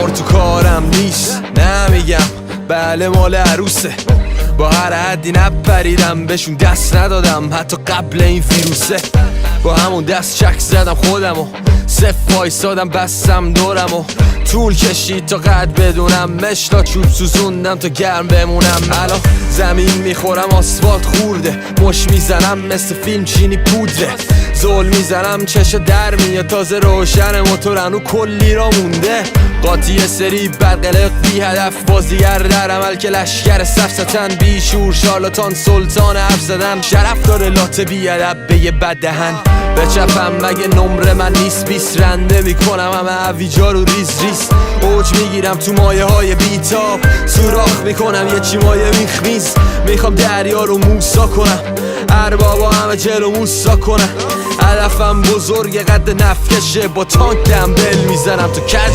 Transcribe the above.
بار تو کارم نیست. نمیگم بله مال عروسه، با هر حدی نپریدم بهشون دست ندادم حتی قبل این ویروسه. با همون دست چک زدم خودمو، صف وایسادم بستم دورمو. طول کشید تا قد بدونم، مشتا چوب سوزوندم تا گرم بمونم. الان زمین میخورم آسفالت خورده، مش میزنم مثل فیلم چینی پودره. زول میزنم چشا در میاد تازه روشن موتورنو کلی را مونده. قاطی سری برقلق بی هدف، بازیگر در عمل که لشکر سفستن. بی شور شارلاتان سلطان حرف زدن، شرف داره لاته بی ادب به یه بد دهن. بچپم مگه نمره من نیست 20 رنده میکنم همه هویجا رو ریز ریز. اوج میگیرم تو مایه های بیتاب، سوراخ میکنم یه چی مایه میخمیز. میخوام دریا رو موسا کنم، اربابا همه جلو موسا کنم. هدفم بزرگ قد نفکشه، با تانک دنبل میزنم تو کج